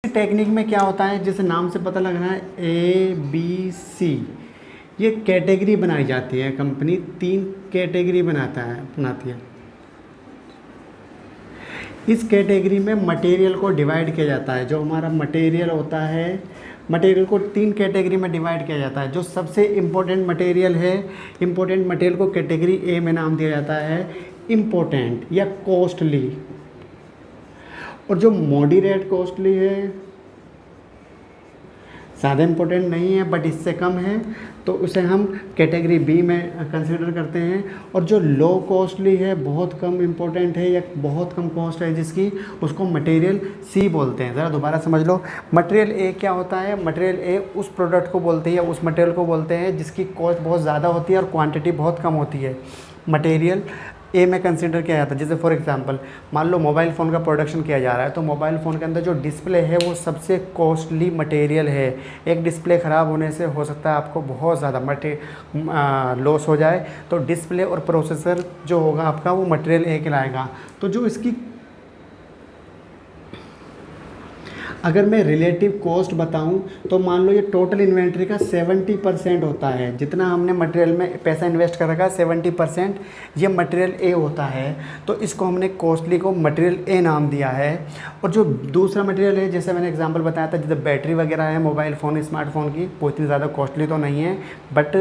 Technique में क्या होता है, जैसे नाम से पता लग रहा है ए बी सी, ये कैटेगरी बनाई जाती है। कंपनी 3 कैटेगरी बनाती है। इस कैटेगरी में मटेरियल को डिवाइड किया जाता है। जो हमारा मटेरियल होता है, मटेरियल को 3 कैटेगरी में डिवाइड किया जाता है। जो सबसे इम्पोर्टेंट मटेरियल है, इम्पोर्टेंट मटेरियल को कैटेगरी ए में नाम दिया जाता है इम्पोर्टेंट या कॉस्टली, और जो मॉडरेट कॉस्टली है, ज़्यादा इम्पोर्टेंट नहीं है बट इससे कम है, तो उसे हम कैटेगरी बी में कंसीडर करते हैं। और जो लो कॉस्टली है, बहुत कम इम्पोर्टेंट है या बहुत कम कॉस्ट है जिसकी, उसको मटेरियल सी बोलते हैं। ज़रा दोबारा समझ लो, मटेरियल ए क्या होता है? मटेरियल ए उस प्रोडक्ट को बोलते हैं या उस मटेरियल को बोलते हैं जिसकी कॉस्ट बहुत ज़्यादा होती है और क्वांटिटी बहुत कम होती है। मटेरियल ए में कंसिडर किया जाता है। जैसे फॉर एग्जांपल मान लो मोबाइल फ़ोन का प्रोडक्शन किया जा रहा है, तो मोबाइल फ़ोन के अंदर जो डिस्प्ले है वो सबसे कॉस्टली मटेरियल है। एक डिस्प्ले ख़राब होने से हो सकता है आपको बहुत ज़्यादा लॉस हो जाए, तो डिस्प्ले और प्रोसेसर जो होगा आपका वो मटेरियल ए कहलाएगा। तो जो इसकी अगर मैं रिलेटिव कॉस्ट बताऊं तो मान लो ये टोटल इन्वेंट्री का 70% होता है। जितना हमने मटेरियल में पैसा इन्वेस्ट कर रखा है 70% ये मटेरियल ए होता है, तो इसको हमने कॉस्टली को मटेरियल ए नाम दिया है। और जो दूसरा मटेरियल है, जैसे मैंने एग्जांपल बताया था, जैसे बैटरी वगैरह है मोबाइल फ़ोन स्मार्टफोन की, वो इतनी ज़्यादा कॉस्टली तो नहीं है, बट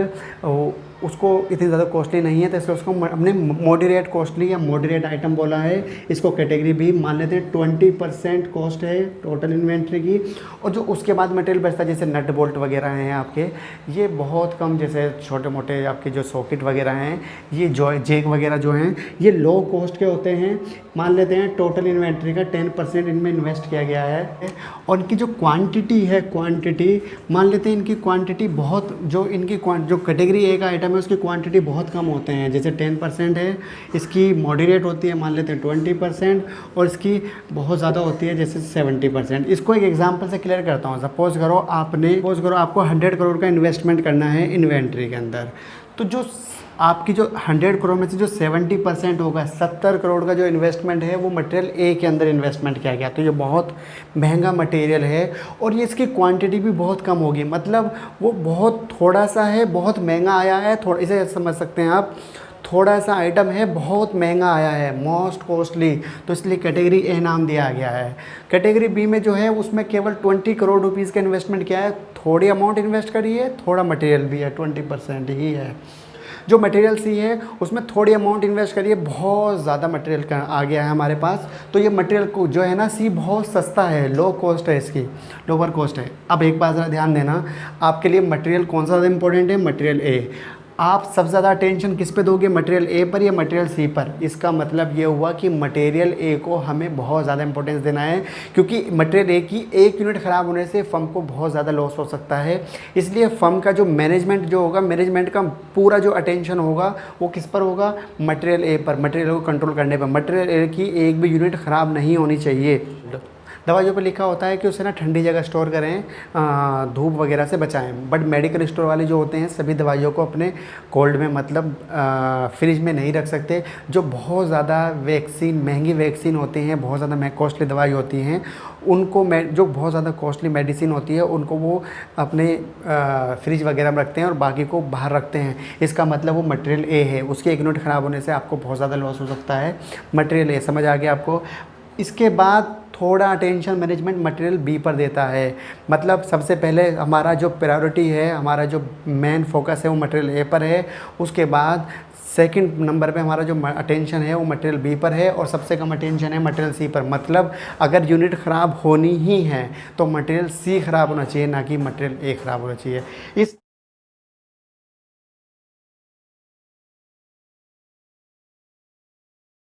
उसको इतनी ज़्यादा कॉस्टली नहीं है, तो इसलिए उसको हमने मॉडरेट कॉस्टली या मॉडरेट आइटम बोला है। इसको कैटेगरी भी मान लेते हैं। 20% कॉस्ट है टोटल इन्वेंट्री की। और जो उसके बाद मटेरियल बचता है, जैसे नट बोल्ट वगैरह हैं आपके, ये बहुत कम, जैसे छोटे मोटे आपके जो सॉकेट वगैरह हैं, ये जैक वगैरह जो हैं, ये लो कॉस्ट के होते हैं। मान लेते हैं टोटल इन्वेंट्री का 10% इनमें इन्वेस्ट किया गया है। और इनकी जो क्वांटिटी है, क्वांटिटी मान लेते हैं इनकी क्वांटिटी बहुत, जो इनकी जो कैटेगरी ए का आइटम है उसकी क्वांटिटी बहुत कम होते हैं। जैसे 10% है, इसकी मॉडरेट होती है मान लेते हैं 20%, और इसकी बहुत ज़्यादा होती है जैसे 70%। इसको एक एग्जांपल से क्लियर करता हूँ। सपोज़ करो आपको 100 करोड़ का इन्वेस्टमेंट करना है इन्वेंट्री के अंदर, तो जो आपकी जो 100 करोड़ में से जो 70% होगा, 70 करोड़ का जो इन्वेस्टमेंट है वो मटेरियल ए के अंदर इन्वेस्टमेंट किया गया। तो ये बहुत महंगा मटेरियल है और ये इसकी क्वांटिटी भी बहुत कम होगी, मतलब वो बहुत थोड़ा सा है, बहुत महंगा आया है। थोड़ा इसे समझ सकते हैं आप, थोड़ा सा आइटम है, बहुत महंगा आया है, मोस्ट कॉस्टली, तो इसलिए कैटेगरी ए नाम दिया गया है। कैटेगरी बी में जो है उसमें केवल 20 करोड़ रुपीज़ का इन्वेस्टमेंट किया है, थोड़ी अमाउंट इन्वेस्ट करी है, थोड़ा मटेरियल भी है, 20% ही है। जो मटेरियल सी है उसमें थोड़ी अमाउंट इन्वेस्ट करिए, बहुत ज़्यादा मटेरियल का आ गया है हमारे पास, तो ये मटेरियल को जो है ना सी बहुत सस्ता है, लो कॉस्ट है, इसकी लोअर कॉस्ट है। अब एक बात ज़रा ध्यान देना, आपके लिए मटेरियल कौन सा ज़्यादा इंपॉर्टेंट है? Material A. आप सबसे ज़्यादा अटेंशन किस पे दोगे? मटेरियल ए पर या मटेरियल सी पर? इसका मतलब ये हुआ कि मटेरियल ए को हमें बहुत ज़्यादा इंपॉर्टेंस देना है, क्योंकि मटेरियल ए की 1 यूनिट ख़राब होने से फर्म को बहुत ज़्यादा लॉस हो सकता है। इसलिए फर्म का जो मैनेजमेंट जो होगा, मैनेजमेंट का पूरा जो अटेंशन होगा वो किस पर होगा? मटेरियल ए पर, मटेरियल को कंट्रोल करने पर। मटेरियल ए की 1 भी यूनिट ख़राब नहीं होनी चाहिए। दवाइयों पे लिखा होता है कि उसे ना ठंडी जगह स्टोर करें, धूप वगैरह से बचाएं, बट मेडिकल स्टोर वाले जो होते हैं सभी दवाइयों को अपने कोल्ड में, मतलब फ्रिज में नहीं रख सकते। जो बहुत ज़्यादा वैक्सीन, महंगी वैक्सीन होती हैं, बहुत ज़्यादा कॉस्टली दवाई होती हैं, उनको जो बहुत ज़्यादा कॉस्टली मेडिसिन होती है उनको वो अपने फ्रिज वगैरह में रखते हैं और बाकी को बाहर रखते हैं। इसका मतलब वो मटेरियल ए है, उसकी 1 यूनिट ख़राब होने से आपको बहुत ज़्यादा लॉस हो सकता है। मटेरियल ए समझ आ गया आपको। इसके बाद थोड़ा अटेंशन मैनेजमेंट मटेरियल बी पर देता है, मतलब सबसे पहले हमारा जो प्रायोरिटी है, हमारा जो मेन फोकस है वो मटेरियल ए पर है। उसके बाद सेकंड नंबर पे हमारा जो अटेंशन है वो मटेरियल बी पर है, और सबसे कम अटेंशन है मटेरियल सी पर। मतलब अगर यूनिट ख़राब होनी ही है तो मटेरियल सी ख़राब होना चाहिए, ना कि मटेरियल ए ख़राब होना चाहिए। इस